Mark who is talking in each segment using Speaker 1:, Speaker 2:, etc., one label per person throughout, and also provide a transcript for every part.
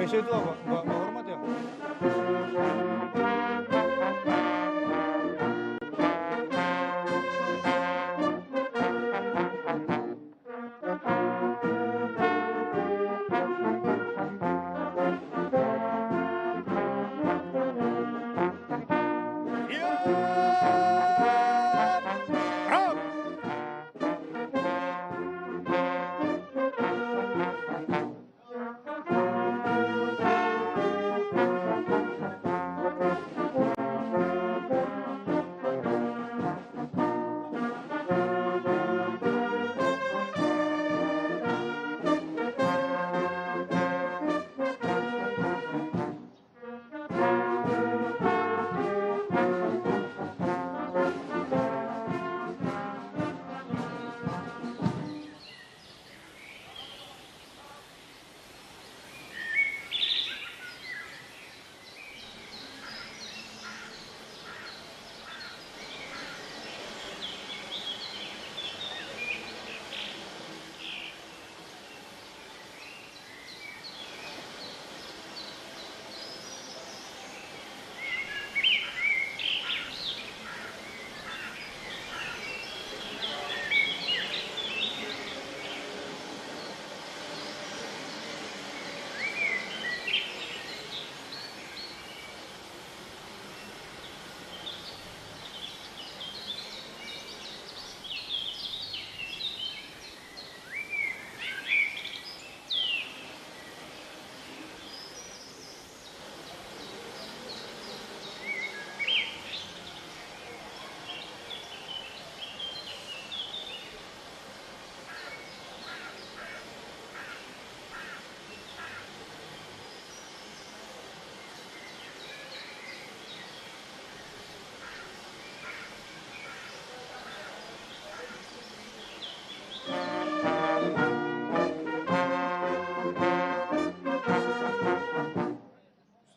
Speaker 1: WC itu apa? Nggak hormat ya?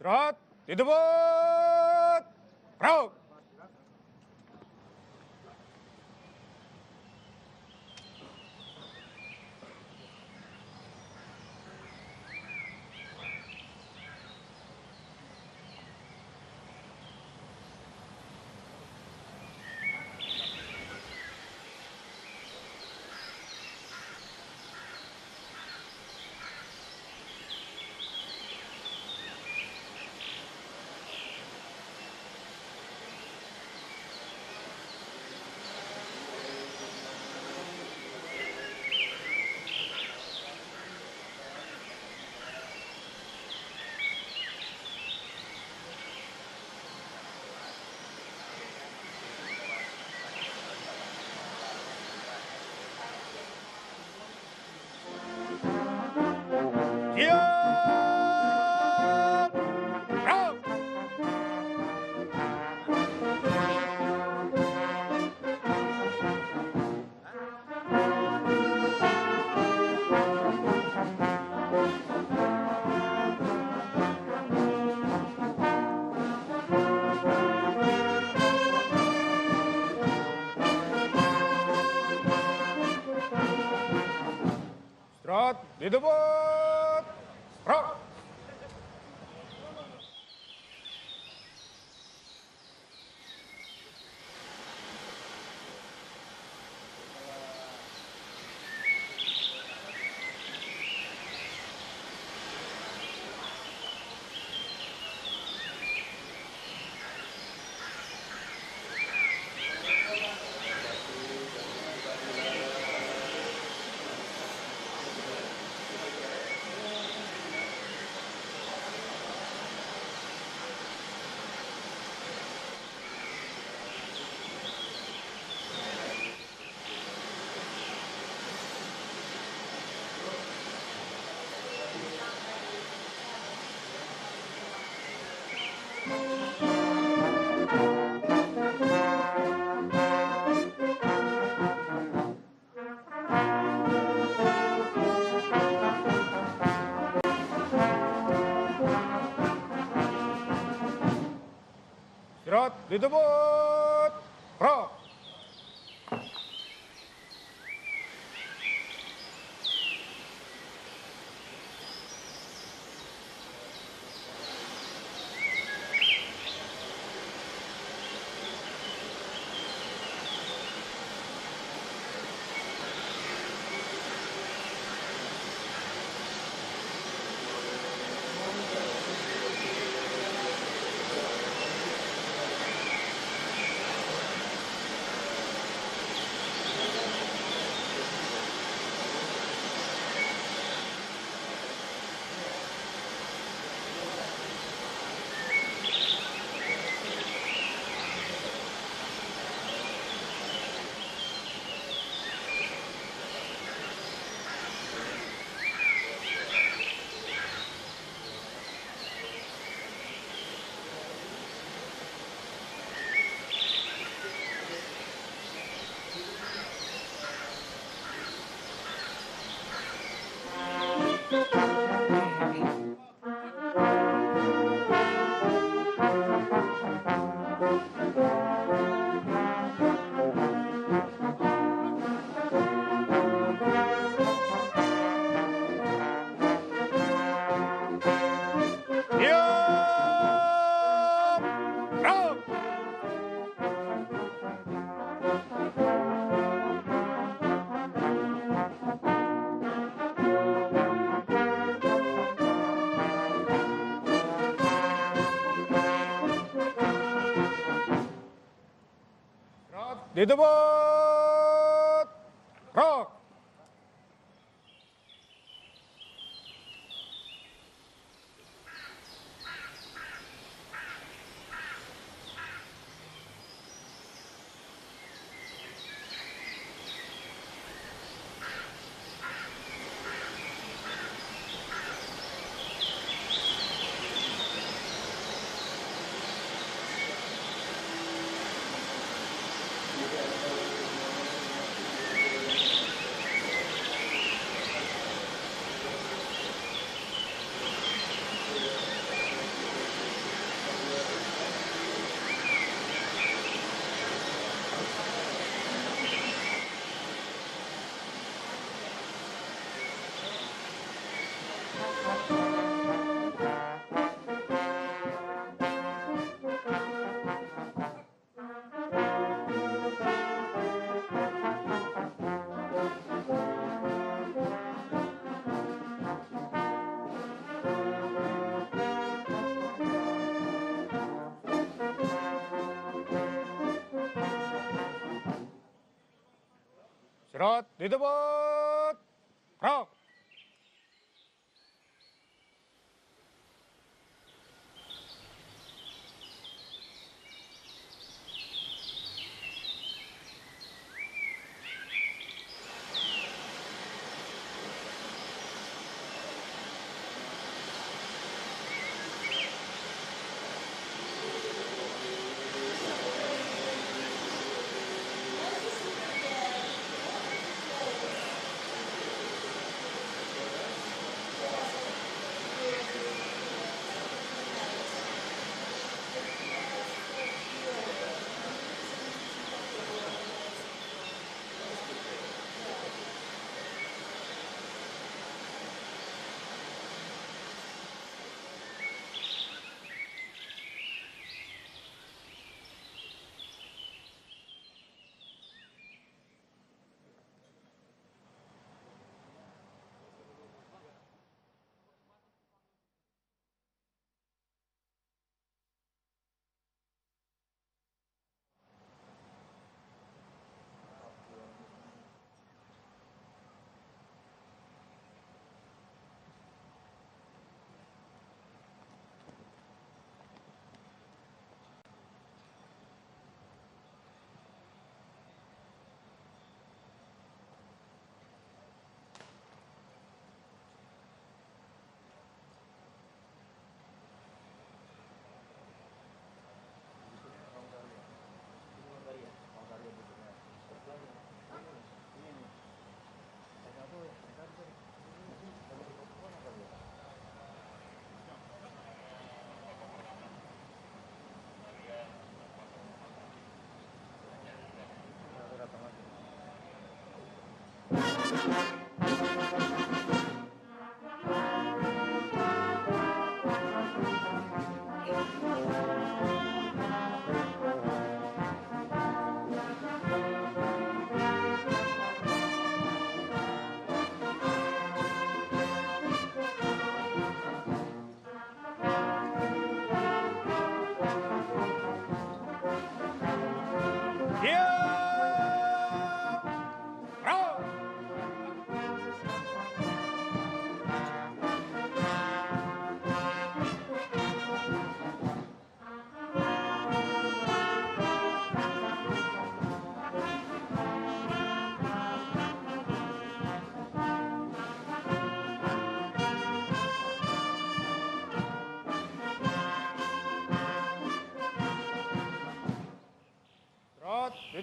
Speaker 1: Istirahat, disebut, bro. Disebut. Rok. Surat disebut. Rok. Diam. Rok. Surat disebut. Rok. Surat disebut. Rok.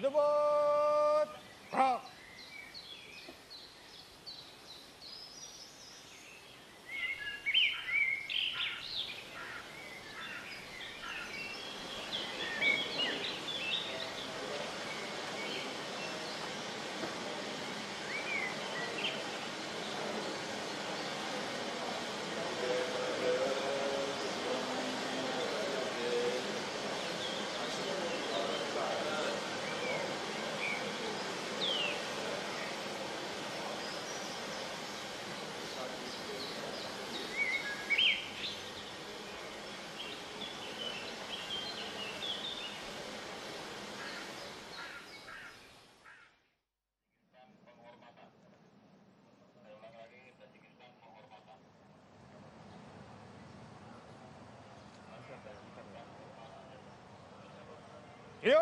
Speaker 1: disebut, rok. Yo!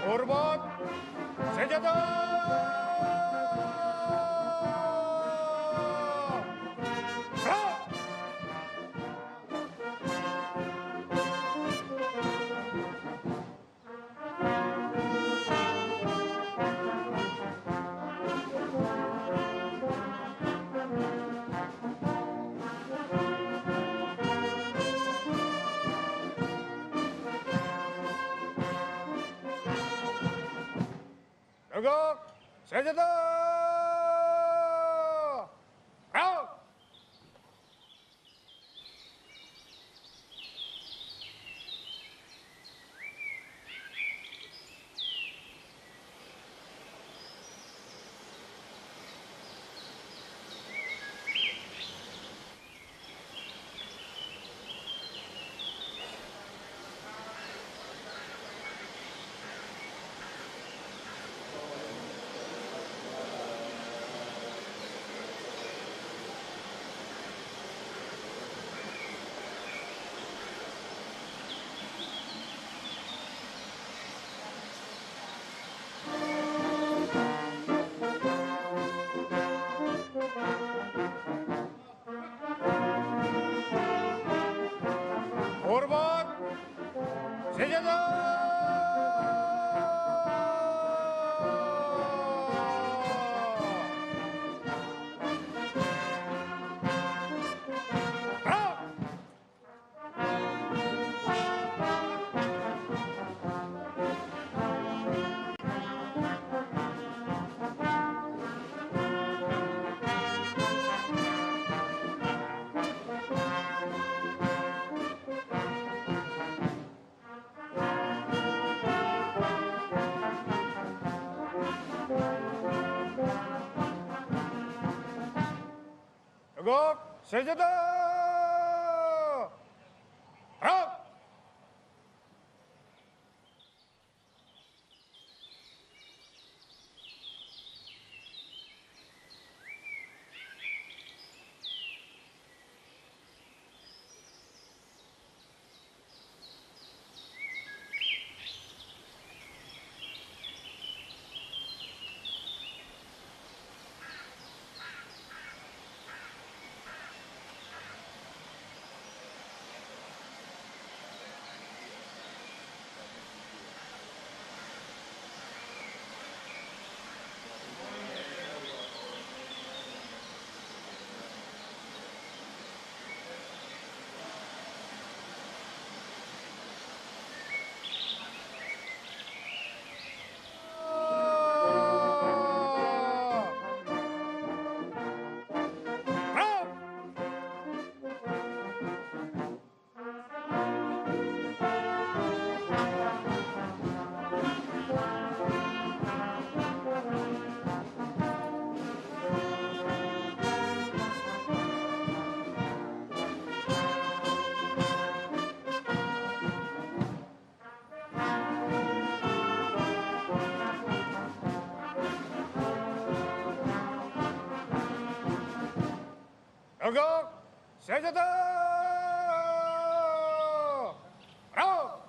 Speaker 1: Hormat, senjata! Tegak, senjata! Rok! Hormat, senjata! Rok! Tegak, senjata! Rok! Tegak, senjata! Gerak!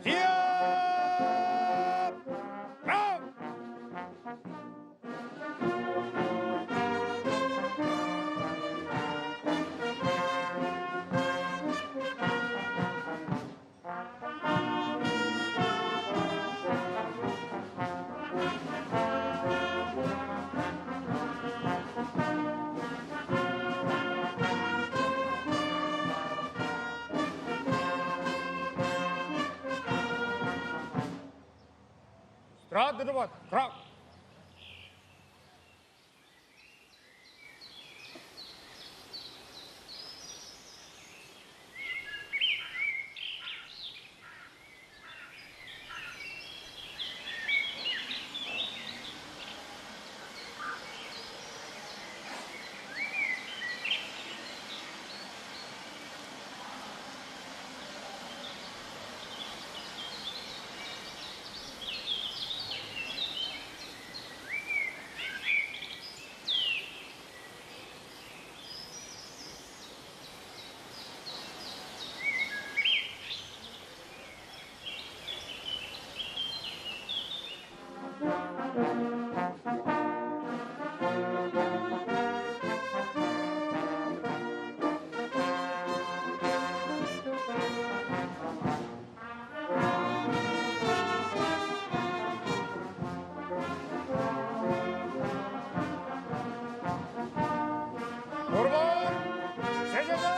Speaker 1: Siap! Gerak! Istirahat di tempat, gerak! Korban, senjata!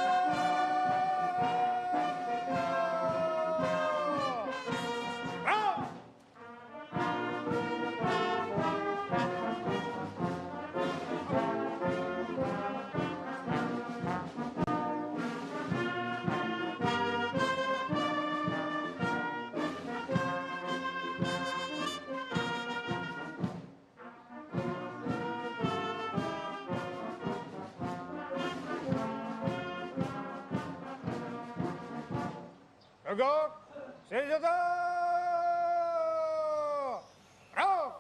Speaker 1: Gerak! Tegak, senjata! Gerak!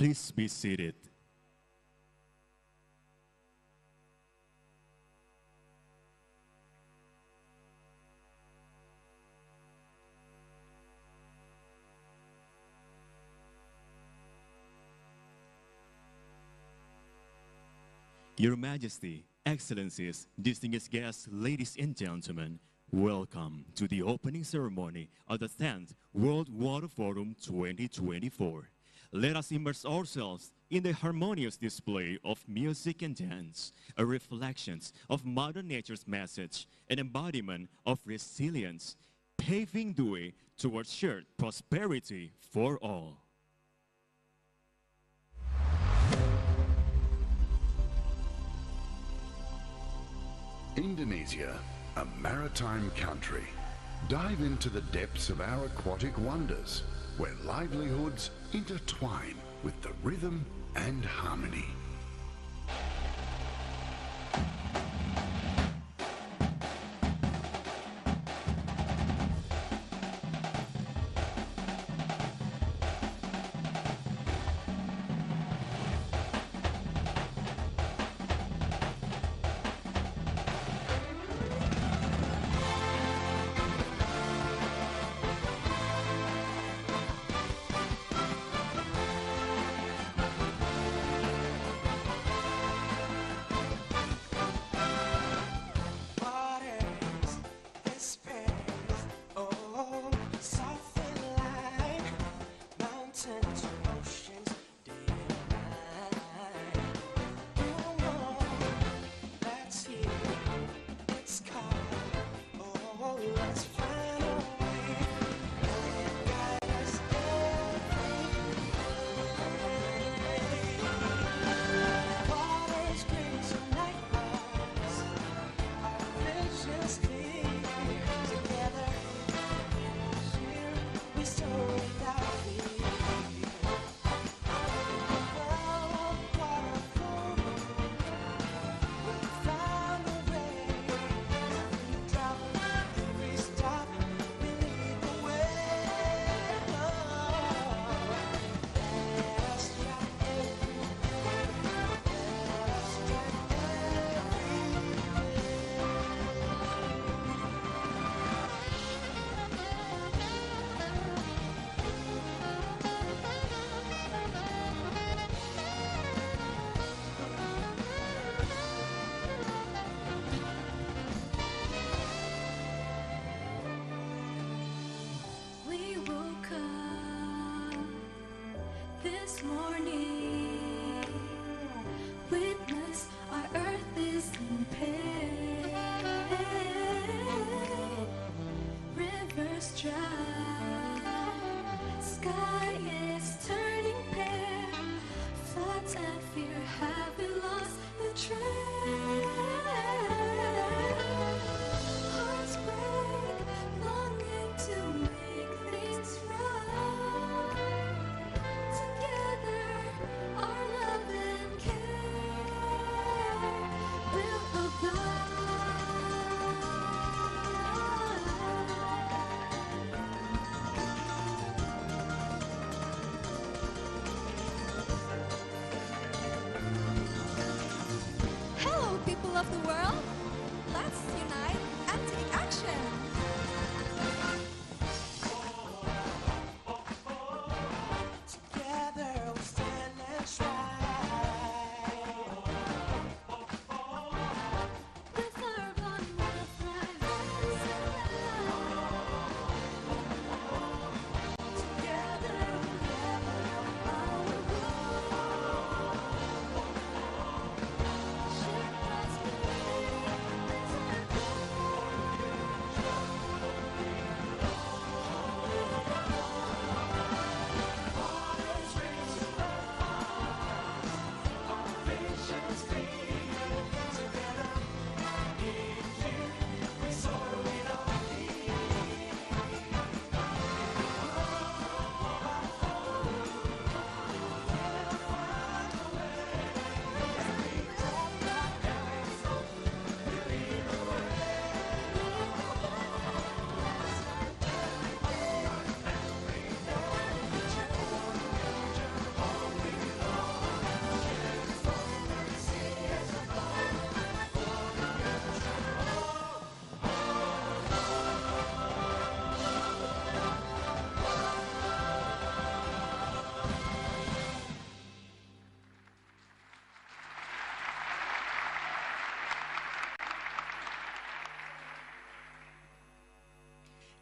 Speaker 2: Please be seated. Your Majesty, Excellencies, distinguished guests, ladies and gentlemen, welcome to the opening ceremony of the 10th World Water Forum 2024. Let us immerse ourselves in the harmonious display of music and dance, a reflection of Mother Nature's message, an embodiment of resilience, paving the way towards shared prosperity for all.
Speaker 3: Indonesia, a maritime country. Dive into the depths of our aquatic wonders, where livelihoods intertwine with the rhythm and harmony.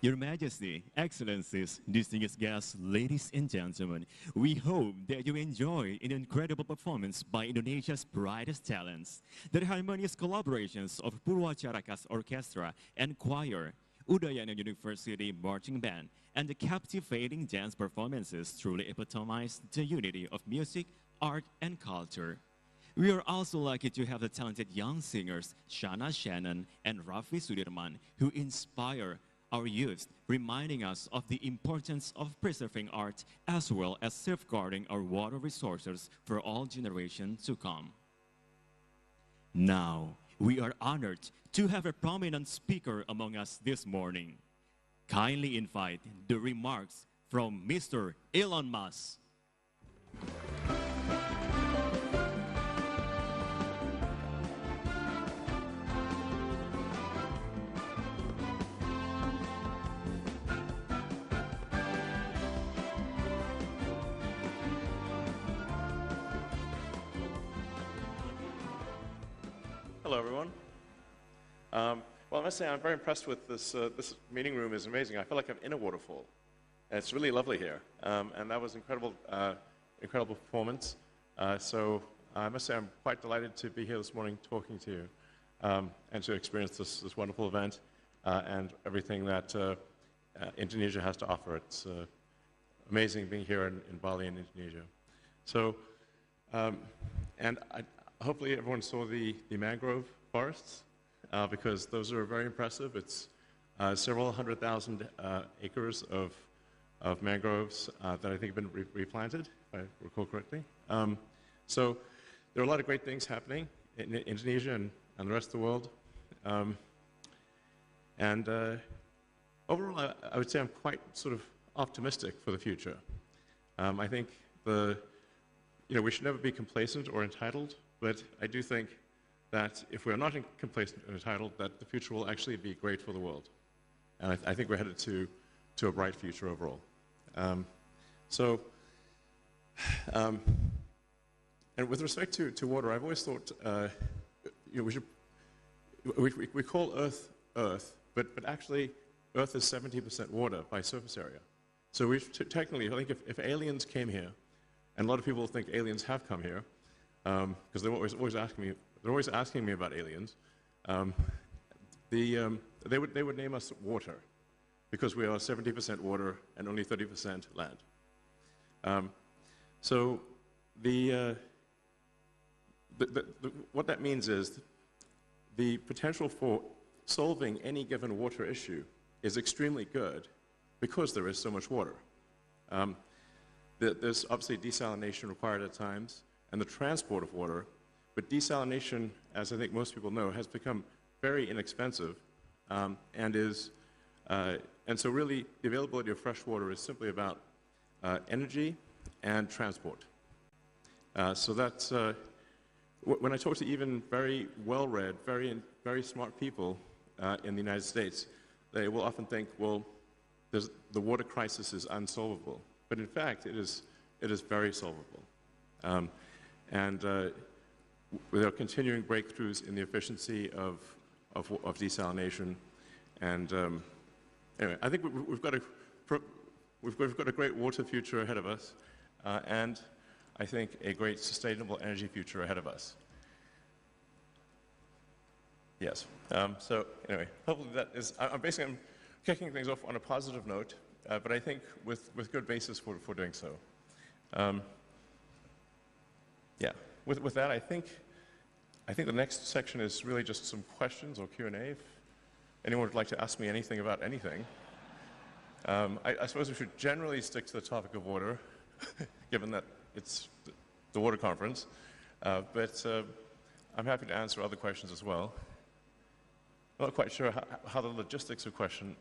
Speaker 2: Your Majesty, Excellencies, distinguished guests, ladies and gentlemen, we hope that you enjoy an incredible performance by Indonesia's brightest talents, the harmonious collaborations of Purwacaraka's Orchestra and Choir, Udayana University Marching Band, and the captivating dance performances truly epitomize the unity of music, art, and culture. We are also lucky to have the talented young singers Shana Shannon and Raffi Sudirman who inspire our youth, reminding us of the importance of preserving art as well as safeguarding our water resources for all generations to come. Now, we are honored to have a prominent speaker among us this morning. Kindly invite the remarks from Mr. Elon Musk.
Speaker 4: Hello, everyone. Well, I must say I'm very impressed with this. This meeting room is amazing. I feel like I'm in a waterfall. And it's really lovely here, and that was incredible, incredible performance. So I must say I'm quite delighted to be here this morning talking to you and to experience this wonderful event and everything that Indonesia has to offer. It's amazing being here in Bali in Indonesia. So, hopefully everyone saw the mangrove forests, because those are very impressive. It's several 100,000 acres of mangroves that I think have been replanted, if I recall correctly. So there are a lot of great things happening in Indonesia and the rest of the world. Overall, I would say I'm quite sort of optimistic for the future. I think we should never be complacent or entitled. But I do think that if we're not complacent and entitled, that the future will actually be great for the world. And I think we're headed to a bright future overall. And with respect to water, I've always thought, we call Earth, but actually Earth is 70% water by surface area. So technically, I think if aliens came here, and a lot of people think aliens have come here, because they're always asking me about aliens. They would name us water, because we are 70% water and only 30% land. What that means is the potential for solving any given water issue is extremely good because there is so much water. There's obviously desalination required at times, and the transport of water, but desalination, as I think most people know, has become very inexpensive, and so really the availability of fresh water is simply about energy and transport. So that's when I talk to even very well-read, very smart people in the United States, they will often think, well, the water crisis is unsolvable, but in fact, it is very solvable. There are continuing breakthroughs in the efficiency of desalination, and anyway, I think we've got a great water future ahead of us, and I think a great sustainable energy future ahead of us. Yes. So anyway, hopefully that is. I'm kicking things off on a positive note, but I think with good basis for doing so. Yeah. With that, I think the next section is really just some questions or Q&A. If anyone would like to ask me anything about anything, I suppose we should generally stick to the topic of water, given that it's the water conference. But I'm happy to answer other questions as well. I'm not quite sure how the logistics of question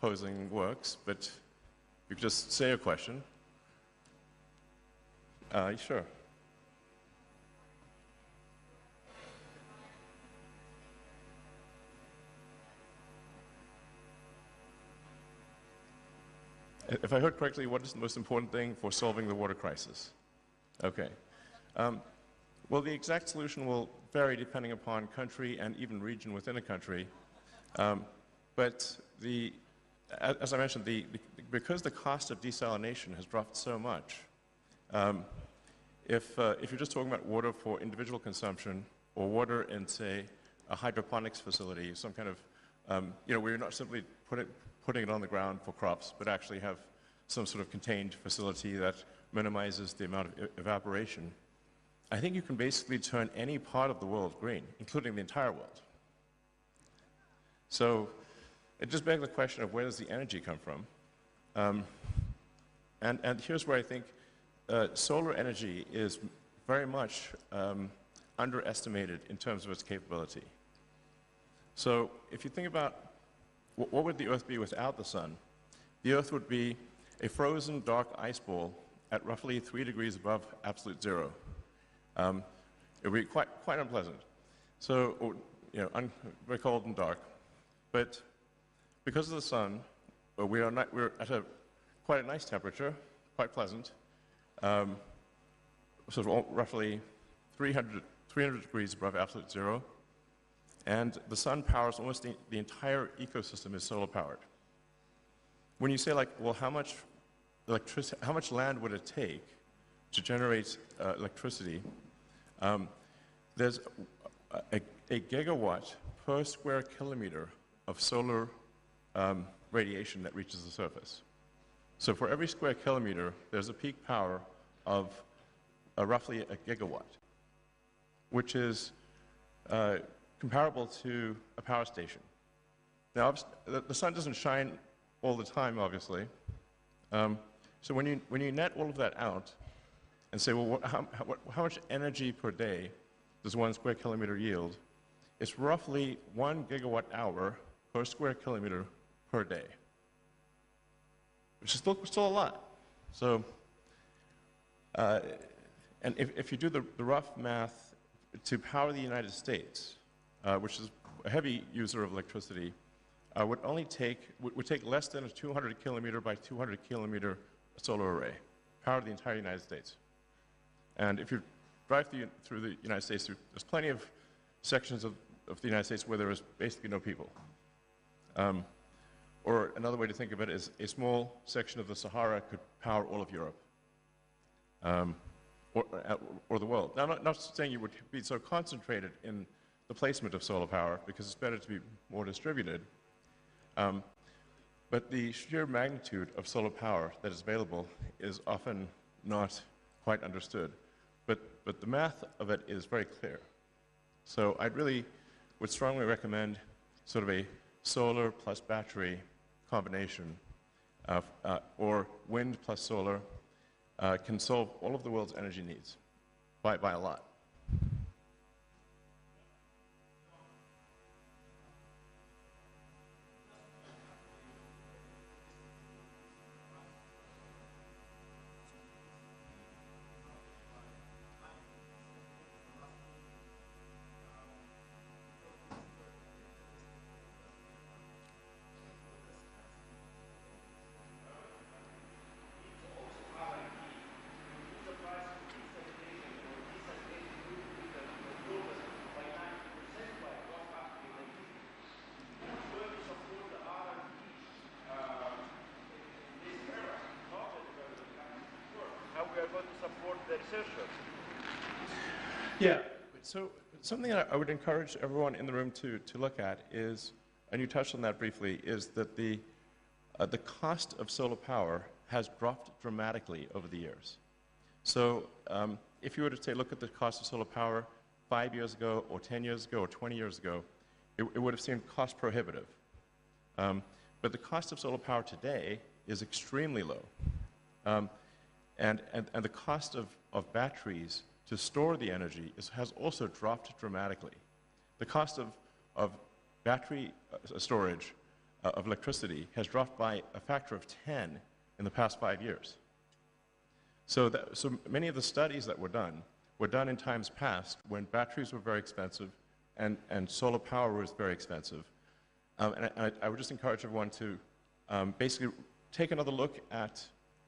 Speaker 4: posing works, but you could just say a question. Sure. If I heard correctly, what is the most important thing for solving the water crisis? Okay. Well, the exact solution will vary depending upon country and even region within a country. But as I mentioned, because the cost of desalination has dropped so much, if you're just talking about water for individual consumption or water in, say, a hydroponics facility, some kind of, where you're not simply putting it on the ground for crops, but actually have some sort of contained facility that minimizes the amount of evaporation, I think you can basically turn any part of the world green, including the entire world. So it just begs the question of where does the energy come from? And here's where I think solar energy is very much underestimated in terms of its capability. So if you think about what would the Earth be without the sun, the Earth would be a frozen dark ice ball at roughly 3 degrees above absolute zero. It would be quite unpleasant. So, very cold and dark. But because of the sun, we're at quite a nice temperature, quite pleasant, sort of roughly 300 degrees above absolute zero. And the sun powers almost the entire ecosystem is solar powered. When you say, like, well, how much land would it take to generate electricity? There's a gigawatt per square kilometer of solar radiation that reaches the surface. So for every square kilometer, there's a peak power of roughly a gigawatt, which is comparable to a power station. Now, the sun doesn't shine all the time, obviously. So when you net all of that out and say, well, how much energy per day does 1 square kilometer yield? It's roughly 1 gigawatt hour per square kilometer per day, which is still a lot. So, and if you do the rough math to power the United States, which is a heavy user of electricity, would take less than a 200 kilometer by 200 kilometer solar array, power the entire United States. And if you drive through the United States, there's plenty of sections of the United States where there is basically no people. Or another way to think of it is a small section of the Sahara could power all of Europe, or the world. Now, I'm not saying you would be so concentrated in the placement of solar power, because it's better to be more distributed. But the sheer magnitude of solar power that is available is often not quite understood. But the math of it is very clear. So I really would strongly recommend sort of a solar plus battery combination, or wind plus solar, can solve all of the world's energy needs by a lot. Yeah, so something I would encourage everyone in the room to look at is, and you touched on that briefly, is that the cost of solar power has dropped dramatically over the years. So if you were to say, look at the cost of solar power 5 years ago, or 10 years ago, or 20 years ago, it would have seemed cost prohibitive. But the cost of solar power today is extremely low. And the cost of batteries to store the energy has also dropped dramatically. The cost of battery storage of electricity has dropped by a factor of 10 in the past 5 years. So many of the studies that were done in times past when batteries were very expensive and solar power was very expensive. And I would just encourage everyone to basically take another look at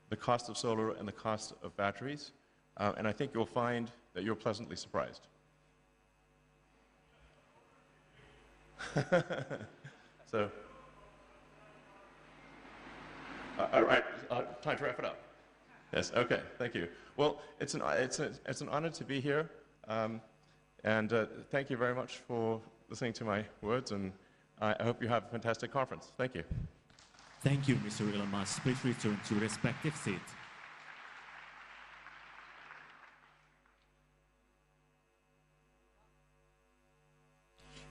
Speaker 4: the cost of solar and the cost of batteries, and I think you'll find that you're pleasantly surprised. All right, time to wrap it up. Yes, okay, thank you. Well, it's an honor to be here, and thank you very much for listening to my words, and I hope you have a fantastic conference. Thank you.
Speaker 2: Thank you, Mr. Ilmas. Please return to respective seat.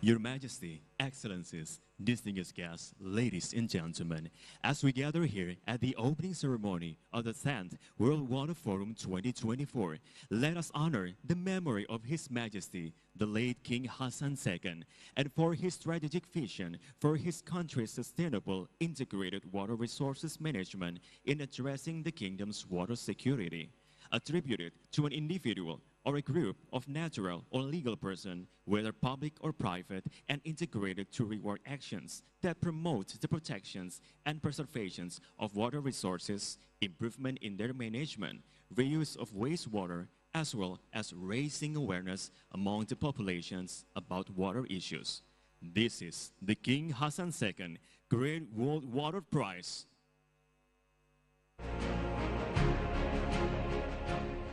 Speaker 2: Your Majesty, Excellencies, distinguished guests, ladies and gentlemen, as we gather here at the opening ceremony of the 10th World Water Forum 2024, let us honor the memory of His Majesty, the late King Hassan II, and for his strategic vision for his country's sustainable integrated water resources management in addressing the kingdom's water security. Attributed to an individual or a group of natural or legal person, whether public or private, and integrated to reward actions that promote the protections and preservations of water resources, improvement in their management, reuse of wastewater, as well as raising awareness among the populations about water issues. This is the King Hassan II Great World Water Prize.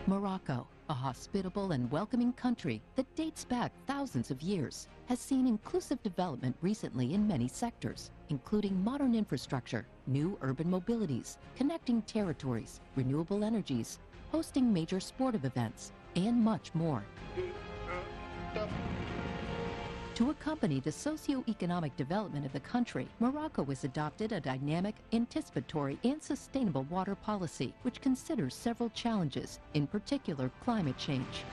Speaker 5: Morocco, a hospitable and welcoming country that dates back thousands of years, has seen inclusive development recently in many sectors, including modern infrastructure, new urban mobilities, connecting territories, renewable energies, hosting major sportive events, and much more. To accompany the socio-economic development of the country, Morocco has adopted a dynamic, anticipatory, and sustainable water policy, which considers several challenges, in particular climate change.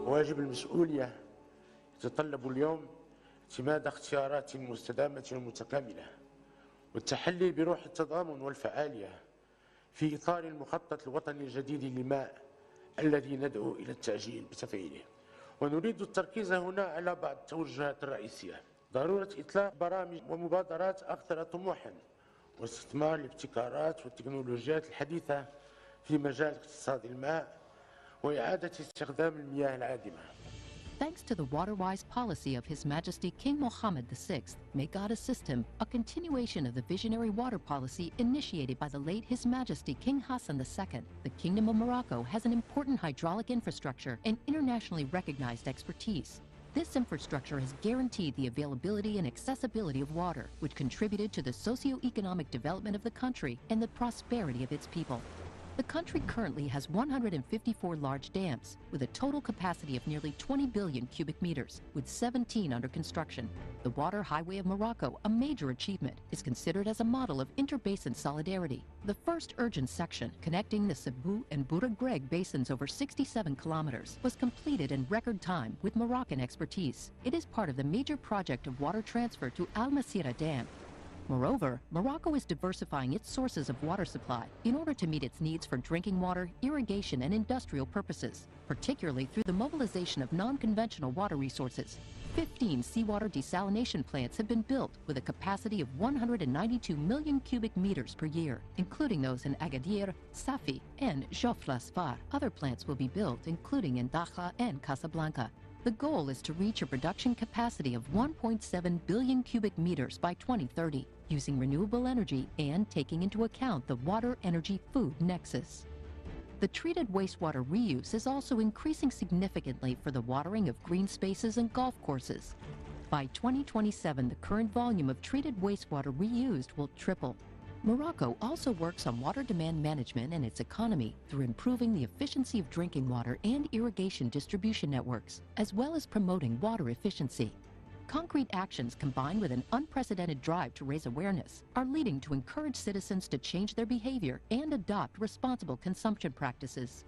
Speaker 6: واجب المسؤولية يتطلب اليوم اعتماد اختيارات مستدامة ومتكاملة والتحلي بروح التضامن والفعالية في إطار المخطط الوطني الجديد للماء الذي ندعو إلى التعجيل بتفعيله. ونريد التركيز هنا على بعض التوجهات الرئيسية: ضرورة إطلاق برامج ومبادرات أكثر طموحا واستثمار الابتكارات والتكنولوجيات الحديثة في مجال اقتصاد الماء وإعادة استخدام المياه العادمة.
Speaker 5: Thanks to the water-wise policy of His Majesty King Mohammed VI, may God assist him, a continuation of the visionary water policy initiated by the late His Majesty King Hassan II, the Kingdom of Morocco has an important hydraulic infrastructure and internationally recognized expertise. This infrastructure has guaranteed the availability and accessibility of water, which contributed to the socio-economic development of the country and the prosperity of its people. The country currently has 154 large dams, with a total capacity of nearly 20 billion cubic meters, with 17 under construction. The Water Highway of Morocco, a major achievement, is considered as a model of interbasin solidarity. The first urgent section, connecting the Sebou and Bouragreg basins over 67 kilometers, was completed in record time with Moroccan expertise. It is part of the major project of water transfer to Al Masira Dam. Moreover, Morocco is diversifying its sources of water supply in order to meet its needs for drinking water, irrigation, and industrial purposes, particularly through the mobilization of non-conventional water resources. 15 seawater desalination plants have been built with a capacity of 192 million cubic meters per year, including those in Agadir, Safi, and Jof-Lasfar. Other plants will be built, including in Dakhla and Casablanca. The goal is to reach a production capacity of 1.7 billion cubic meters by 2030, using renewable energy and taking into account the water-energy-food nexus. The treated wastewater reuse is also increasing significantly for the watering of green spaces and golf courses. By 2027, the current volume of treated wastewater reused will triple. Morocco also works on water demand management and its economy through improving the efficiency of drinking water and irrigation distribution networks, as well as promoting water efficiency. Concrete actions combined with an unprecedented drive to raise awareness are leading to encourage citizens to change their behavior and adopt responsible consumption practices.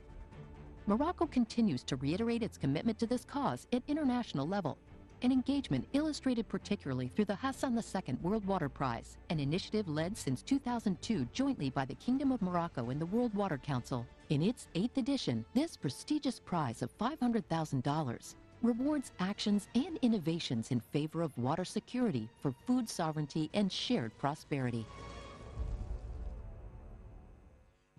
Speaker 5: Morocco continues to reiterate its commitment to this cause at international level, an engagement illustrated particularly through the Hassan II World Water Prize, an initiative led since 2002 jointly by the Kingdom of Morocco and the World Water Council. In its 8th edition, this prestigious prize of $500,000 rewards actions and innovations in favor of water security for food sovereignty and shared prosperity.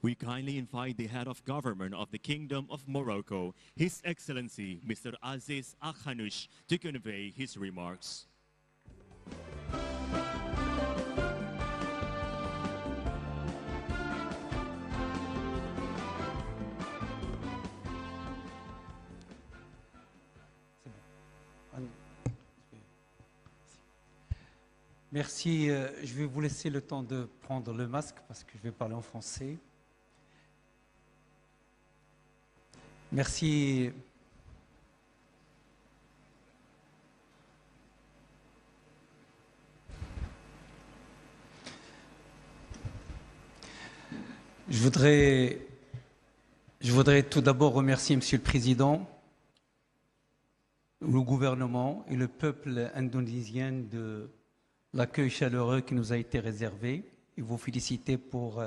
Speaker 2: We kindly invite the head of government of the Kingdom of Morocco, His Excellency Mr. Aziz Al Khanouch, to convey his remarks.
Speaker 7: Merci. Je vais vous laisser le temps de prendre le masque parce que je vais parler en français. Merci. Je voudrais tout d'abord remercier Monsieur le Président, le gouvernement et le peuple indonésien de l'accueil chaleureux qui nous a été réservé et vous féliciter pour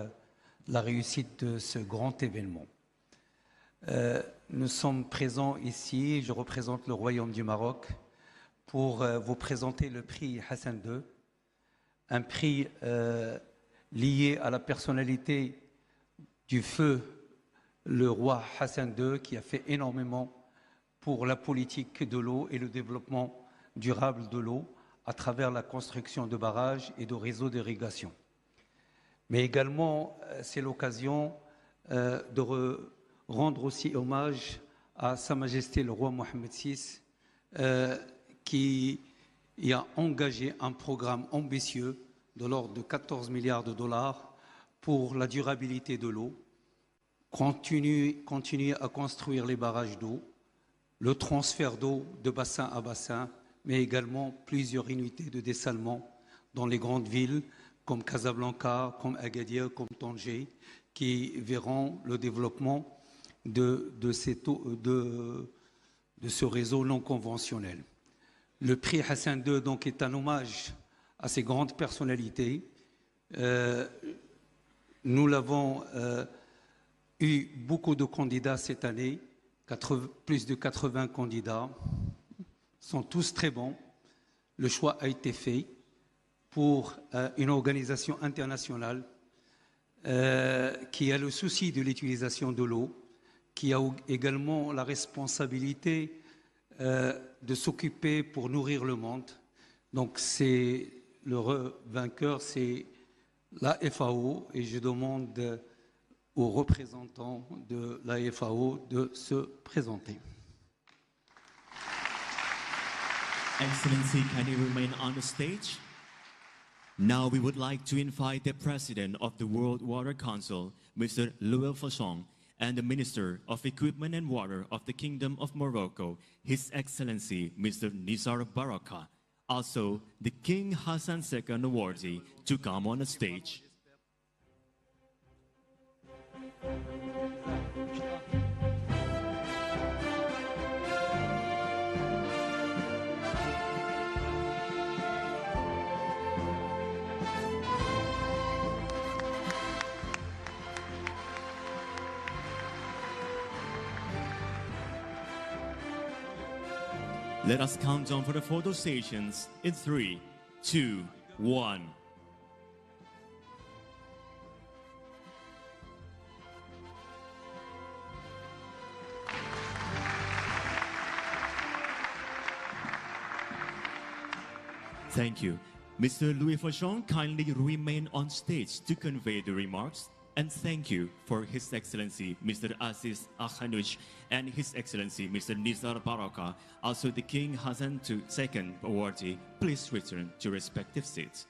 Speaker 7: la réussite de ce grand événement. Nous sommes présents ici, je représente le Royaume du Maroc, pour vous présenter le prix Hassan II, un prix lié à la personnalité du feu, le roi Hassan II, qui a fait énormément pour la politique de l'eau et le développement durable de l'eau à travers la construction de barrages et de réseaux d'irrigation. Mais également, c'est l'occasion de rendre aussi hommage à Sa Majesté le roi Mohammed VI, qui a engagé un programme ambitieux de l'ordre de 14 milliards de dollars pour la durabilité de l'eau, continuer à construire les barrages d'eau, le transfert d'eau de bassin à bassin, mais également plusieurs unités de dessalement dans les grandes villes comme Casablanca, comme Agadir, comme Tanger, qui verront le développement de ce réseau non conventionnel. Le prix Hassan II donc, est un hommage à ces grandes personnalités. Nous l'avons eu beaucoup de candidats cette année, plus de 80 candidats, sont tous très bons. Le choix a été fait pour une organisation internationale qui a le souci de l'utilisation de l'eau, qui a également la responsabilité de s'occuper pour nourrir le monde. Donc c'est le vainqueur, c'est la FAO, et je demande aux représentants de la FAO de se présenter.
Speaker 2: Excellency, can you remain on the stage? Now we would like to invite the President of the World Water Council, Mr. Louis Fachon, and the Minister of Equipment and Water of the Kingdom of Morocco, His Excellency Mr. Nizar Baraka. Also, the King Hassan II awardee to come on the stage. Let us count down for the photo stations in 3, 2, 1. Thank you. Mr. Louis Fachon, kindly remain on stage to convey the remarks. And thank you for His Excellency Mr. Aziz Akhanuj and His Excellency Mr. Nizar Baraka, also the King Hassan II awardee. Please return to respective seats.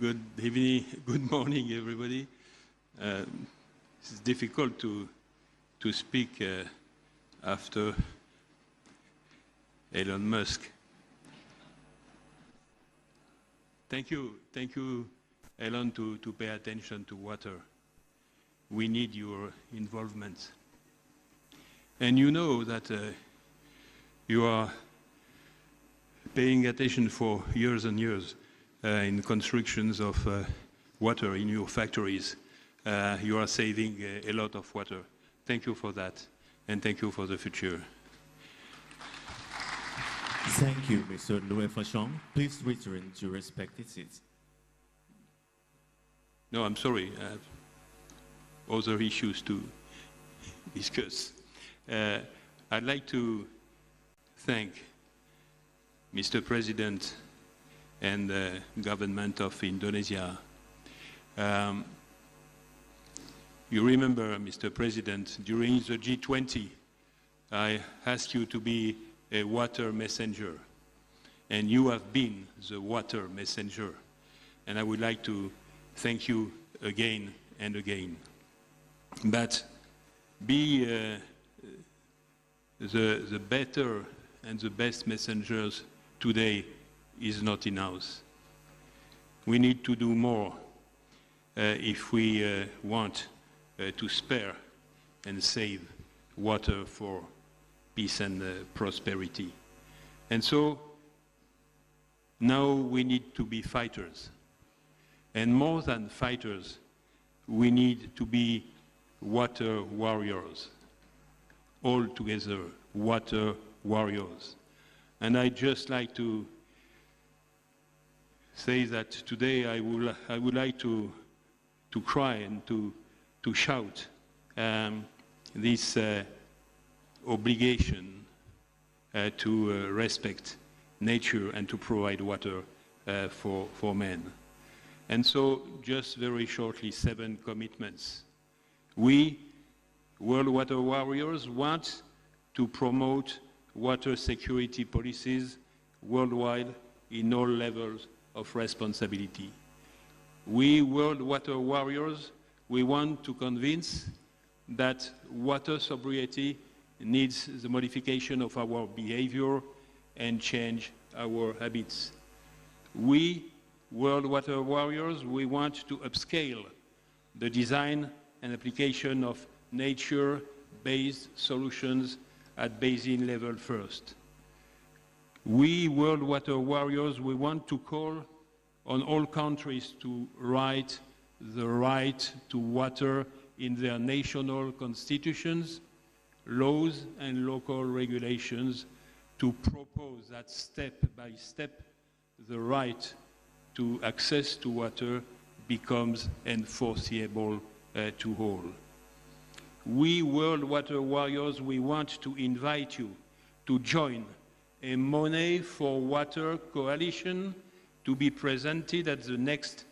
Speaker 8: Good evening, good morning, everybody. It's difficult to speak after Elon Musk. Thank you, Elon, to pay attention to water. We need your involvement. And you know that you are paying attention for years and years in constructions of water in your factories. You are saving a lot of water. Thank you for that, and thank you for the future.
Speaker 2: Thank you, Mr. Louis Fachon. Please return to your respective seats.
Speaker 8: No, I'm sorry. I have other issues to discuss. I'd like to thank Mr. President and the government of Indonesia. You remember, Mr. President, during the G20, I asked you to be a water messenger, and you have been the water messenger. And I would like to thank you again and again. But be the better and the best messengers today is not enough. We need to do more if we want to spare and save water for peace and prosperity. And so now we need to be fighters. And more than fighters, we need to be water warriors. All together, water warriors. And I'd just like to say that today I would like to cry and to shout this obligation to respect nature and to provide water for men. And so, just very shortly, 7 commitments. We, World Water Warriors, want to promote water security policies worldwide in all levels of responsibility. We, World Water Warriors, we want to convince that water sobriety needs the modification of our behavior and change our habits. We, World Water Warriors, we want to upscale the design and application of nature-based solutions at basin level first. We, World Water Warriors, we want to call on all countries to write the right to water in their national constitutions, laws, and local regulations to propose that step by step the right to access to water becomes enforceable to all. We, World Water Warriors, we want to invite you to join a Money for Water coalition to be presented at the next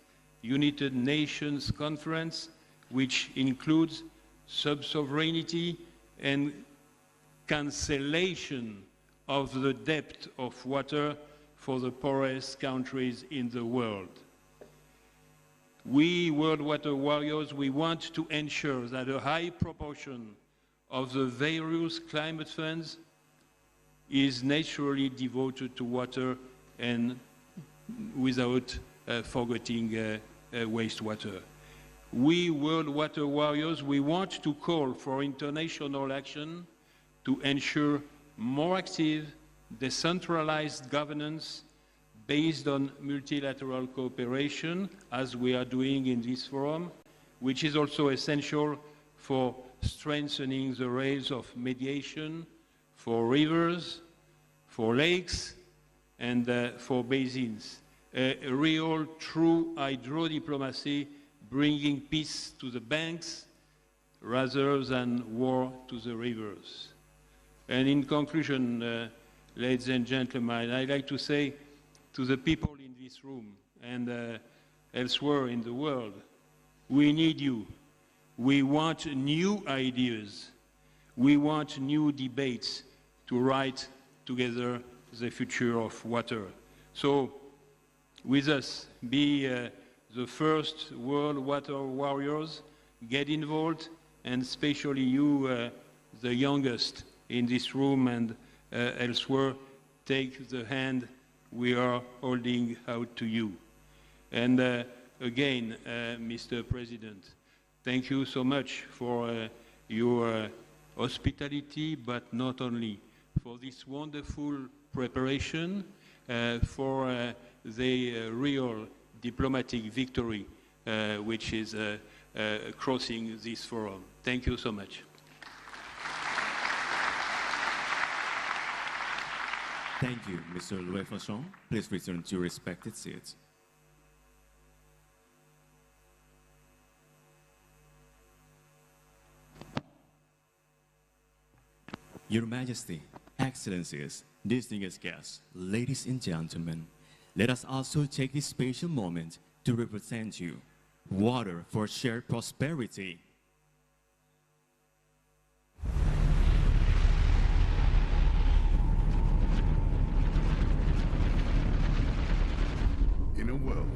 Speaker 8: United Nations Conference, which includes sub-sovereignty and cancellation of the debt of water for the poorest countries in the world. We, World Water Warriors, we want to ensure that a high proportion of the various climate funds is naturally devoted to water and without forgetting wastewater. We, World Water Warriors, we want to call for international action to ensure more active, decentralized governance based on multilateral cooperation, as we are doing in this forum, which is also essential for strengthening the rails of mediation for rivers, for lakes, and for basins. A real, true hydro-diplomacy bringing peace to the banks rather than war to the rivers. And in conclusion, ladies and gentlemen, I'd like to say to the people in this room and elsewhere in the world, we need you. We want new ideas. We want new debates to write together the future of water. So, with us, be the first World Water Warriors, get involved, and especially you, the youngest in this room and elsewhere, take the hand we are holding out to you. And again, Mr. President, thank you so much for your hospitality, but not only, for this wonderful preparation, for the real diplomatic victory which is crossing this forum. Thank you so much.
Speaker 2: Thank you, Mr. Louis Fauchon. Please return to your respected seats. Your Majesty, Excellencies, distinguished guests, ladies and gentlemen, let us also take this special moment to represent you. Water for shared prosperity.
Speaker 3: In a world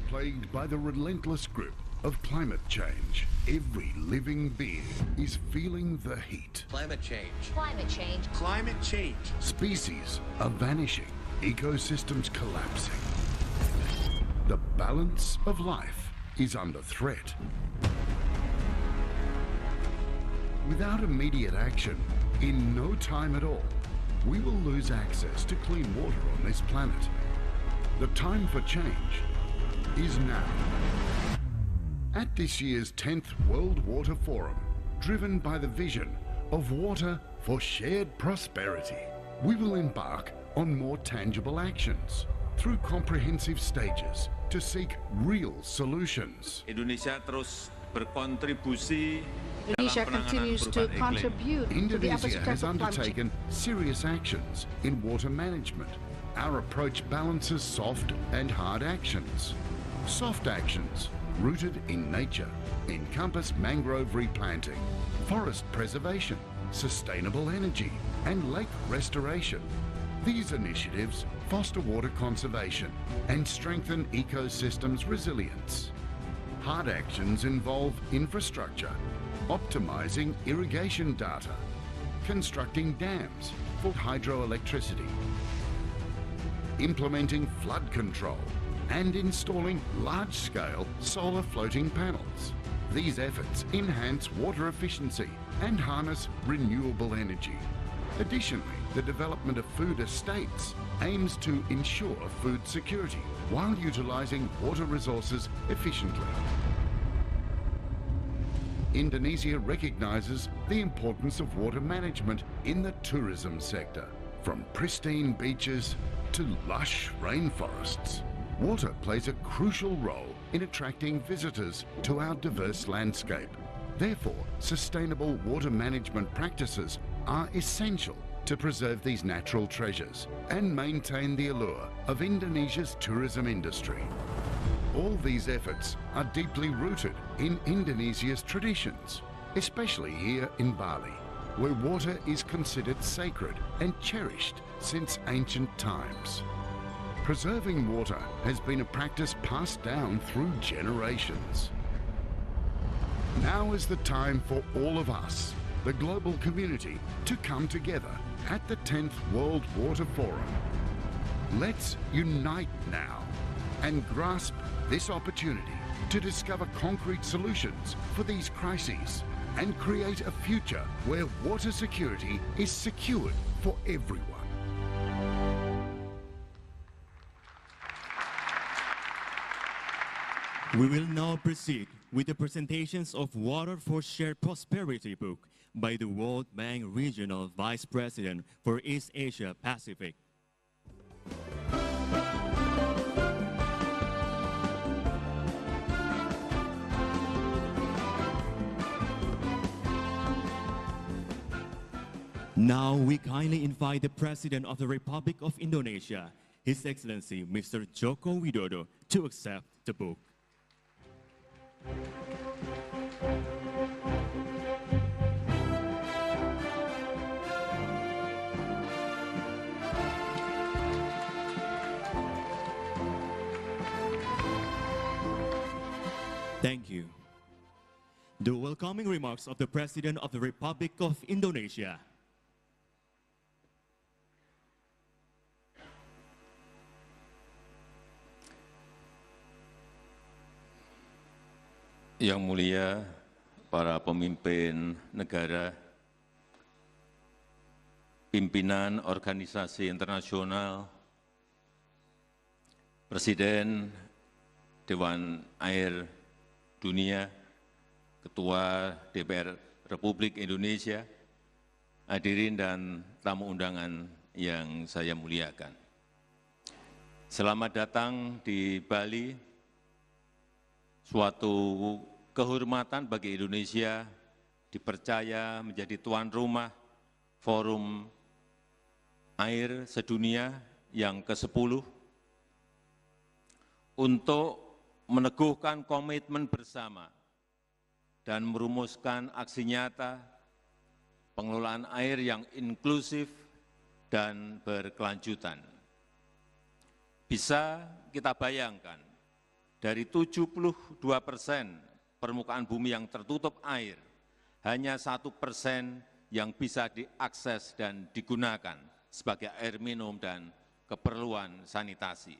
Speaker 3: plagued by the relentless grip of climate change, every living being is feeling the heat.
Speaker 9: Climate change.
Speaker 10: Climate change.
Speaker 9: Climate change.
Speaker 3: Species are vanishing, ecosystems collapsing. The balance of life is under threat. Without immediate action, in no time at all, we will lose access to clean water on this planet. The time for change is now. At this year's 10th World Water Forum, driven by the vision of water for shared prosperity, we will embark on more tangible actions through comprehensive stages to seek real solutions.
Speaker 11: Indonesia terus berkontribusi
Speaker 10: Indonesia continues to contribute to the efforts
Speaker 3: Indonesia
Speaker 10: to
Speaker 3: has
Speaker 10: tackle climate change.
Speaker 3: undertaken serious actions in water management. Our approach balances soft and hard actions. Soft actions, rooted in nature, encompass mangrove replanting, forest preservation, sustainable energy, and lake restoration. These initiatives foster water conservation and strengthen ecosystems' resilience. Hard actions involve infrastructure, optimizing irrigation data, constructing dams for hydroelectricity, implementing flood control, and installing large-scale solar floating panels. These efforts enhance water efficiency and harness renewable energy. Additionally, the development of food estates aims to ensure food security while utilizing water resources efficiently. Indonesia recognizes the importance of water management in the tourism sector, from pristine beaches to lush rainforests. Water plays a crucial role in attracting visitors to our diverse landscape. Therefore, sustainable water management practices are essential to preserve these natural treasures and maintain the allure of Indonesia's tourism industry. All these efforts are deeply rooted in Indonesia's traditions, especially here in Bali, where water is considered sacred and cherished since ancient times. Preserving water has been a practice passed down through generations. Now is the time for all of us, the global community, to come together at the 10th World Water Forum. Let's unite now and grasp this opportunity to discover concrete solutions for these crises and create a future where water security is secured for everyone.
Speaker 2: We will now proceed with the presentations of Water for Shared Prosperity book by the World Bank Regional Vice President for East Asia Pacific. Now we kindly invite the President of the Republic of Indonesia, His Excellency Mr. Joko Widodo, to accept the book. Thank you. The welcoming remarks of the President of the Republic of Indonesia.
Speaker 11: Yang mulia para pemimpin negara, pimpinan organisasi internasional, Presiden Dewan Air Dunia, Ketua DPR Republik Indonesia, hadirin dan tamu undangan yang saya muliakan. Selamat datang di Bali, suatu kehormatan bagi Indonesia dipercaya menjadi tuan rumah Forum Air Sedunia yang ke-10 untuk meneguhkan komitmen bersama dan merumuskan aksi nyata pengelolaan air yang inklusif dan berkelanjutan. Bisa kita bayangkan, dari 72% permukaan bumi yang tertutup air, hanya 1% yang bisa diakses dan digunakan sebagai air minum dan keperluan sanitasi.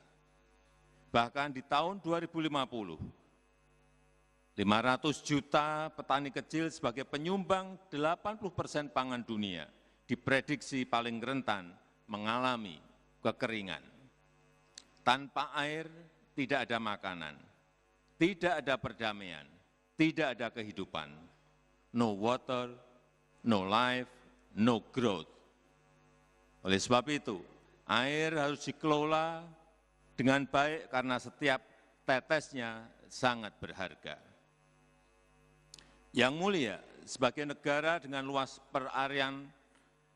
Speaker 11: Bahkan di tahun 2050, 500 juta petani kecil sebagai penyumbang 80% pangan dunia diprediksi paling rentan mengalami kekeringan. Tanpa air tidak ada makanan, tidak ada perdamaian, tidak ada kehidupan. No water, no life, no growth. Oleh sebab itu, air harus dikelola dengan baik karena setiap tetesnya sangat berharga. Yang mulia, sebagai negara dengan luas perarian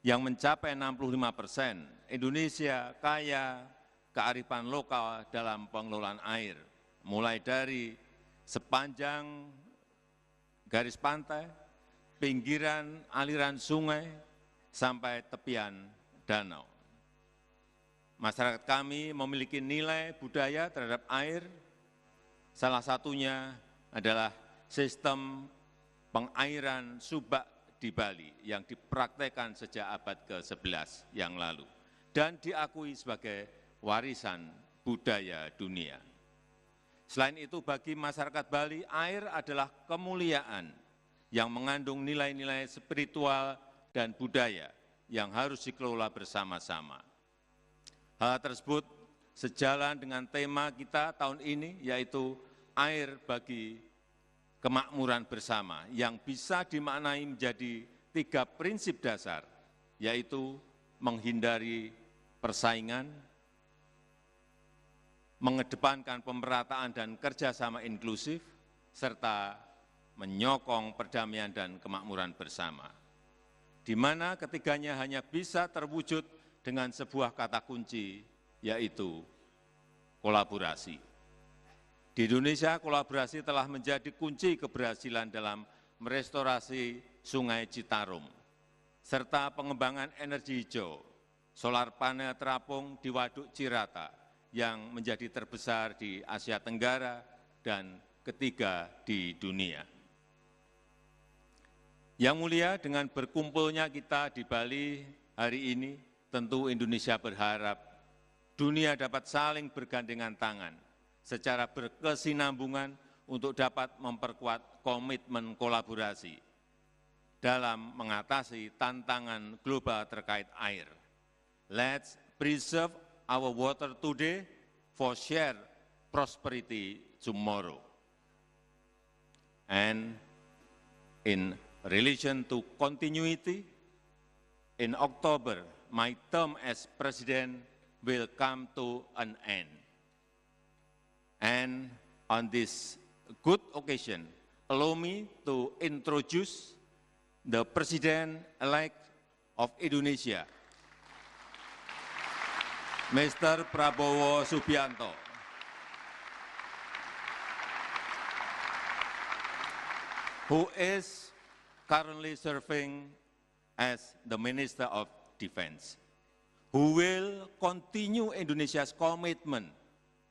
Speaker 11: yang mencapai 65%, Indonesia kaya kearifan lokal dalam pengelolaan air, mulai dari sepanjang garis pantai, pinggiran aliran sungai, sampai tepian danau. Masyarakat kami memiliki nilai budaya terhadap air, salah satunya adalah sistem pengairan subak di Bali yang dipraktekkan sejak abad ke-11 yang lalu dan diakui sebagai warisan budaya dunia. Selain itu, bagi masyarakat Bali, air adalah kemuliaan yang mengandung nilai-nilai spiritual dan budaya yang harus dikelola bersama-sama. Hal tersebut sejalan dengan tema kita tahun ini, yaitu air bagi kemakmuran bersama, yang bisa dimaknai menjadi 3 prinsip dasar, yaitu menghindari persaingan, mengedepankan pemerataan dan kerjasama inklusif, serta menyokong perdamaian dan kemakmuran bersama, di mana ketiganya hanya bisa terwujud dengan sebuah kata kunci, yaitu kolaborasi. Di Indonesia, kolaborasi telah menjadi kunci keberhasilan dalam merestorasi Sungai Citarum, serta pengembangan energi hijau, solar panel terapung di Waduk Cirata, yang menjadi terbesar di Asia Tenggara dan ketiga di dunia. Yang mulia, dengan berkumpulnya kita di Bali hari ini, tentu Indonesia berharap dunia dapat saling bergandengan tangan secara berkesinambungan untuk dapat memperkuat komitmen kolaborasi dalam mengatasi tantangan global terkait air. Let's preserve our water today for shared prosperity tomorrow. And in relation to continuity, in October, my term as President will come to an end. And on this good occasion, allow me to introduce the President-elect of Indonesia, Mr. Prabowo Subianto, who is currently serving as the Minister of Defense, who will continue Indonesia's commitment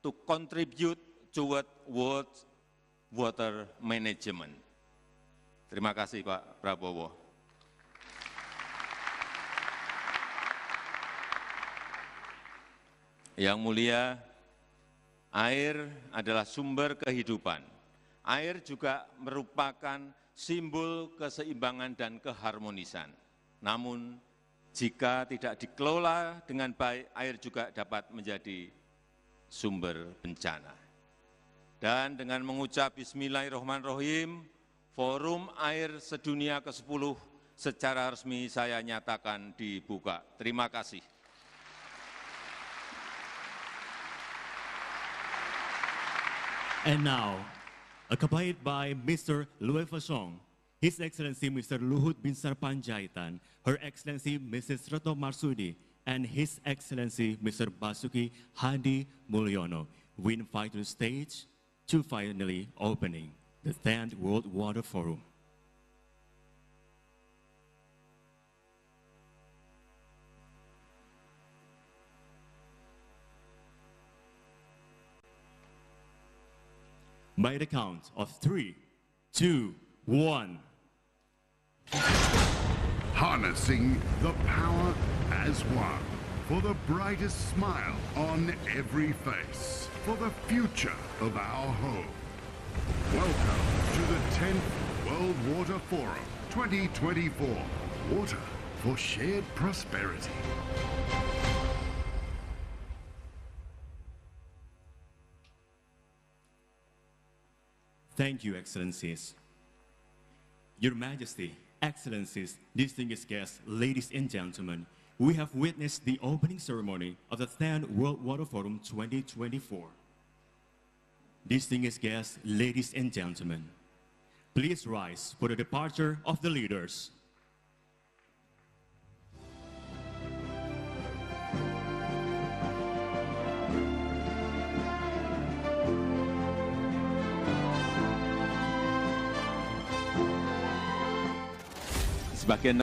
Speaker 11: to contribute toward world water management. Terima kasih, Pak Prabowo. Yang mulia, air adalah sumber kehidupan. Air juga merupakan simbol keseimbangan dan keharmonisan. Namun, jika tidak dikelola dengan baik, air juga dapat menjadi sumber bencana. Dan dengan mengucap Bismillahirrahmanirrahim, Forum Air Sedunia ke-10 secara resmi saya nyatakan dibuka. Terima kasih.
Speaker 2: And now, accompanied by Mr. Louis Fashong, His Excellency Mr. Luhut Binsar Panjaitan, Her Excellency Mrs. Retno Marsudi, and His Excellency Mr. Basuki Hadi Mulyono, we invite to the stage to finally opening the 10th World Water Forum. By the count of 3, 2, 1.
Speaker 3: Harnessing the power as one. For the brightest smile on every face. For the future of our home. Welcome to the 10th World Water Forum 2024. Water for shared prosperity.
Speaker 2: Thank you, Excellencies. Your Majesty, Excellencies, distinguished guests, ladies and gentlemen, we have witnessed the opening ceremony of the 10th World Water Forum 2024. Distinguished guests, ladies and gentlemen, please rise for the departure of the leaders.
Speaker 11: Sebagian